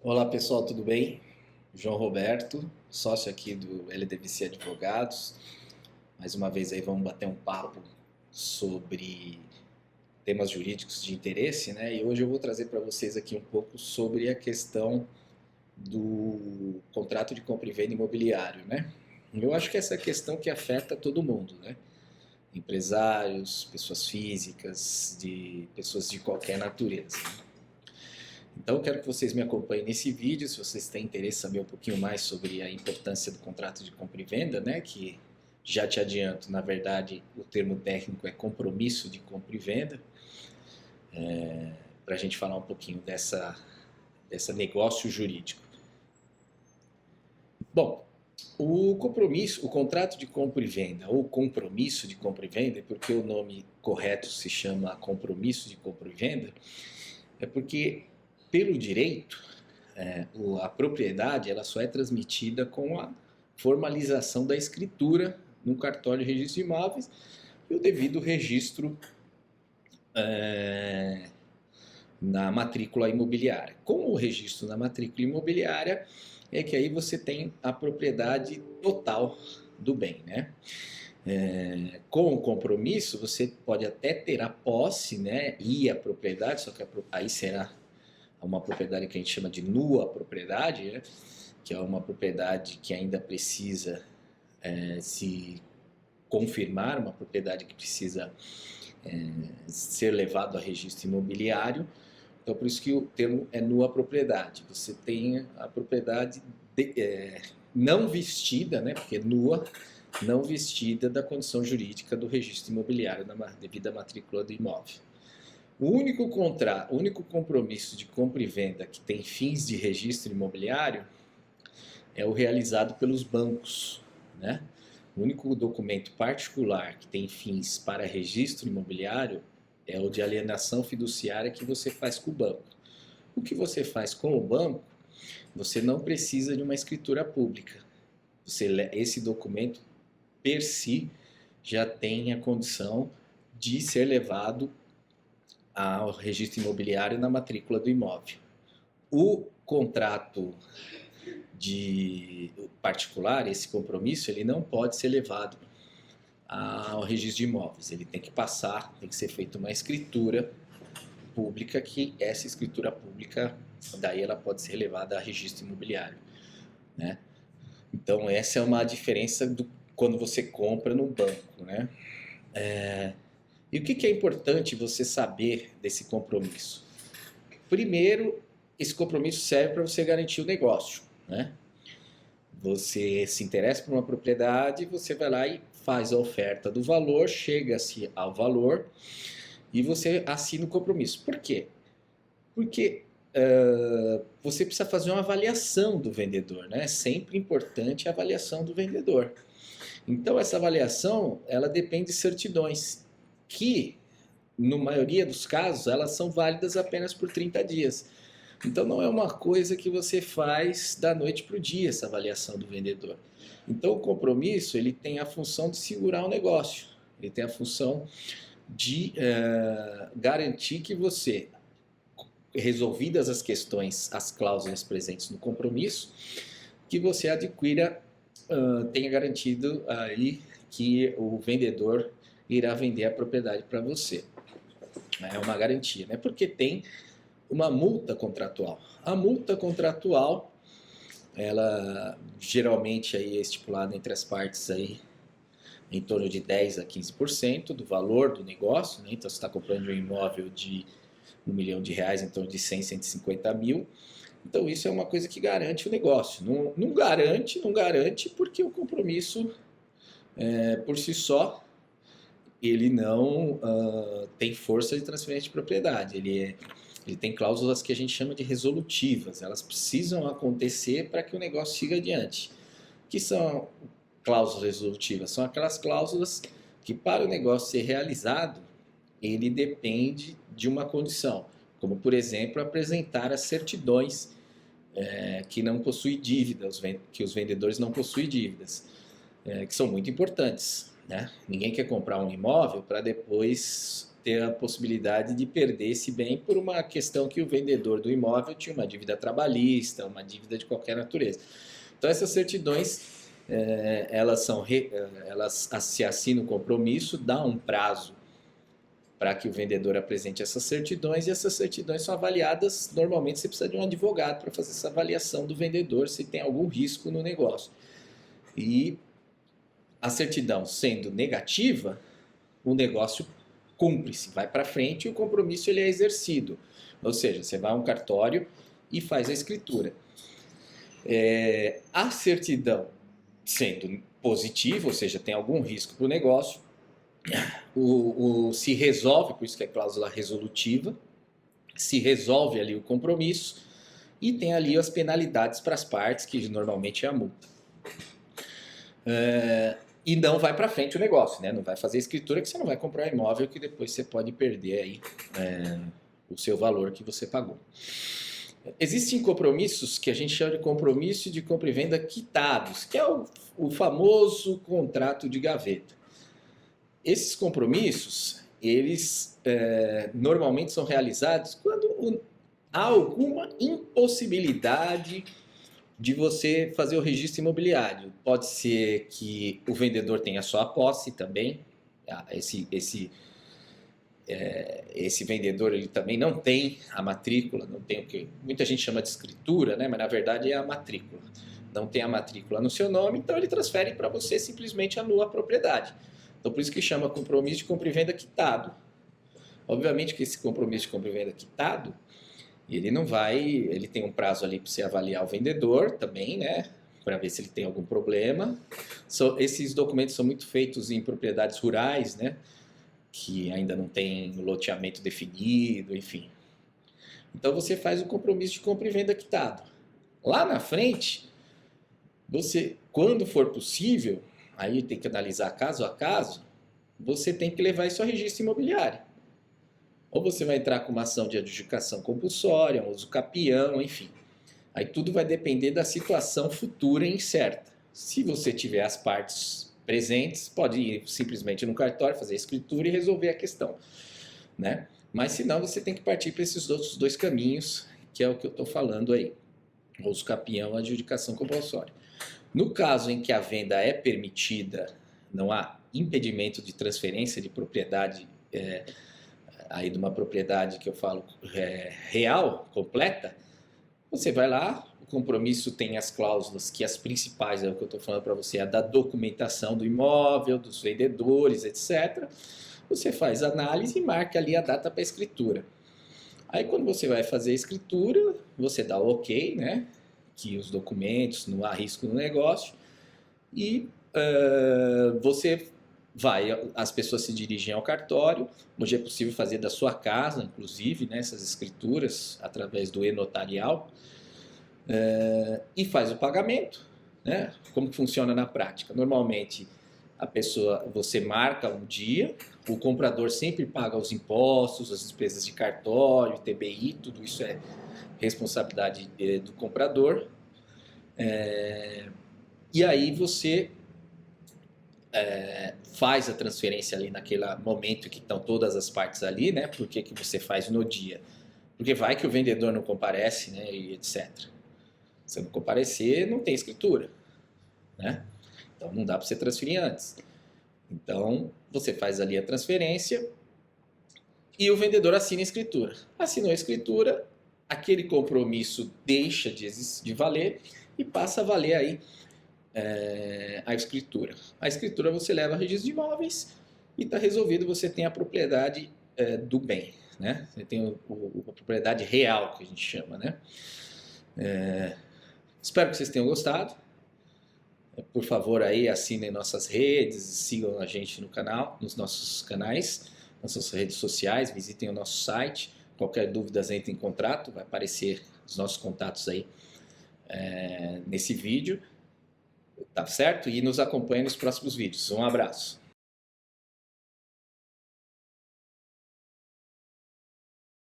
Olá pessoal, tudo bem? João Roberto, sócio aqui do LDVC Advogados. Mais uma vez aí vamos bater um papo sobre temas jurídicos de interesse, né? E hoje eu vou trazer para vocês aqui um pouco sobre a questão do contrato de compra e venda imobiliário, né? Eu acho que essa é a questão que afeta todo mundo, né? Empresários, pessoas físicas, de pessoas de qualquer natureza. Então, eu quero que vocês me acompanhem nesse vídeo, se vocês têm interesse em saber um pouquinho mais sobre a importância do contrato de compra e venda, né, que já te adianto, na verdade, o termo técnico é compromisso de compra e venda, para a gente falar um pouquinho dessa negócio jurídico. Bom, o compromisso, o contrato de compra e venda, ou compromisso de compra e venda, porque o nome correto se chama compromisso de compra e venda, é porque, pelo direito, a propriedade ela só é transmitida com a formalização da escritura no cartório de registro de imóveis e o devido registro na matrícula imobiliária. Com o registro na matrícula imobiliária é que aí você tem a propriedade total do bem, né? Com o compromisso você pode até ter a posse, né, e a propriedade, só que aí será uma propriedade que a gente chama de nua propriedade, né? Que é uma propriedade que ainda precisa se confirmar, uma propriedade que precisa ser levado a registro imobiliário. Então, por isso que o termo é nua propriedade. Você tem a propriedade não vestida, né? Porque nua, não vestida da condição jurídica do registro imobiliário devido à matrícula do imóvel. O único compromisso de compra e venda que tem fins de registro imobiliário é o realizado pelos bancos, né? O único documento particular que tem fins para registro imobiliário é o de alienação fiduciária que você faz com o banco. O que você faz com o banco, você não precisa de uma escritura pública. Esse documento, per si, já tem a condição de ser levado ao registro imobiliário na matrícula do imóvel. O contrato de particular, esse compromisso, ele não pode ser levado ao registro de imóveis. Ele tem que passar, tem que ser feita uma escritura pública, que essa escritura pública, daí ela pode ser levada a registro imobiliário, né? Então essa é uma diferença quando você compra no banco, né? E o que é importante você saber desse compromisso? Primeiro, esse compromisso serve para você garantir o negócio, né? Você se interessa por uma propriedade, você vai lá e faz a oferta do valor, chega-se ao valor e você assina o compromisso. Por quê? Porque você precisa fazer uma avaliação do vendedor, né? É sempre importante a avaliação do vendedor. Então essa avaliação, ela depende de certidões, que, na maioria dos casos, elas são válidas apenas por 30 dias. Então não é uma coisa que você faz da noite para o dia, essa avaliação do vendedor. Então o compromisso ele tem a função de segurar o negócio, ele tem a função de garantir que você, resolvidas as questões, as cláusulas presentes no compromisso, que você adquira, tenha garantido aí que o vendedor irá vender a propriedade para você. É uma garantia, né? Porque tem uma multa contratual. A multa contratual, ela geralmente aí é estipulada entre as partes aí em torno de 10 a 15% do valor do negócio, né? Então você está comprando um imóvel de R$ 1 milhão, em torno de 100, 150 mil. Então isso é uma coisa que garante o negócio. Não garante porque o compromisso por si só ele não tem força de transferência de propriedade. Ele tem cláusulas que a gente chama de resolutivas. Elas precisam acontecer para que o negócio siga adiante. O que são cláusulas resolutivas? São aquelas cláusulas que, para o negócio ser realizado, ele depende de uma condição, como, por exemplo, apresentar as certidões que não possuem dívida, que os vendedores não possuem dívidas, que são muito importantes, né? Ninguém quer comprar um imóvel para depois ter a possibilidade de perder esse bem por uma questão que o vendedor do imóvel tinha uma dívida trabalhista, uma dívida de qualquer natureza. Então essas certidões, elas se assinam um compromisso, dá um prazo para que o vendedor apresente essas certidões, e essas certidões são avaliadas. Normalmente você precisa de um advogado para fazer essa avaliação do vendedor, se tem algum risco no negócio. E a certidão sendo negativa, o negócio cumpre-se, vai para frente e o compromisso ele é exercido. Ou seja, você vai a um cartório e faz a escritura. A certidão sendo positiva, ou seja, tem algum risco para o negócio, se resolve, por isso que é cláusula resolutiva, se resolve ali o compromisso e tem ali as penalidades para as partes, que normalmente é a multa. E não vai para frente o negócio, né? Não vai fazer escritura, que você não vai comprar um imóvel que depois você pode perder aí o seu valor que você pagou. Existem compromissos que a gente chama de compromisso de compra e venda quitados, que é o famoso contrato de gaveta. Esses compromissos, eles normalmente são realizados quando há alguma impossibilidade de você fazer o registro imobiliário. Pode ser que o vendedor tenha só a posse também. Esse vendedor ele também não tem a matrícula, não tem o que muita gente chama de escritura, né? Mas na verdade é a matrícula. Não tem a matrícula no seu nome, então ele transfere para você, simplesmente anula a propriedade. Então por isso que chama compromisso de compra e venda quitado. Obviamente que esse compromisso de compra e venda quitado, ele tem um prazo ali para você avaliar o vendedor também, né? Para ver se ele tem algum problema. Esses documentos são muito feitos em propriedades rurais, né? Que ainda não tem o loteamento definido, enfim. Então você faz o compromisso de compra e venda quitado. Lá na frente, você, quando for possível, aí tem que analisar caso a caso, você tem que levar isso ao registro imobiliário. Ou você vai entrar com uma ação de adjudicação compulsória, um uso capião, enfim. Aí tudo vai depender da situação futura e incerta. Se você tiver as partes presentes, pode ir simplesmente no cartório, fazer a escritura e resolver a questão, né? Mas se não, você tem que partir para esses outros dois caminhos, que é o que eu estou falando aí. Uso capião e adjudicação compulsória. No caso em que a venda é permitida, não há impedimento de transferência de propriedade, aí de uma propriedade que eu falo real, completa, você vai lá, o compromisso tem as cláusulas, que as principais, é o que eu estou falando para você, é a da documentação do imóvel, dos vendedores, etc. Você faz análise e marca ali a data para a escritura. Aí quando você vai fazer a escritura, você dá o ok, né? Que os documentos, não há risco no negócio, e as pessoas se dirigem ao cartório. Hoje é possível fazer da sua casa, inclusive, né, essas escrituras através do e-notarial, e faz o pagamento, né? Como que funciona na prática? Normalmente você marca um dia, o comprador sempre paga os impostos, as despesas de cartório, TBI, tudo isso é responsabilidade do comprador. E aí você faz a transferência ali naquele momento que estão todas as partes ali, né? Por que você faz no dia? Porque vai que o vendedor não comparece, né? E etc. Se não comparecer, não tem escritura, né? Então não dá para você transferir antes. Então você faz ali a transferência e o vendedor assina a escritura. Assinou a escritura, aquele compromisso deixa de valer e passa a valer aí a escritura. A escritura você leva a registro de imóveis e está resolvido, você tem a propriedade do bem, né? Você tem a propriedade real, que a gente chama, né? Espero que vocês tenham gostado. Por favor, aí assinem nossas redes, sigam a gente no canal, nos nossos canais, nossas redes sociais, visitem o nosso site. Qualquer dúvida, entre em contato, vai aparecer os nossos contatos aí nesse vídeo, tá certo? E nos acompanhe nos próximos vídeos. Um abraço.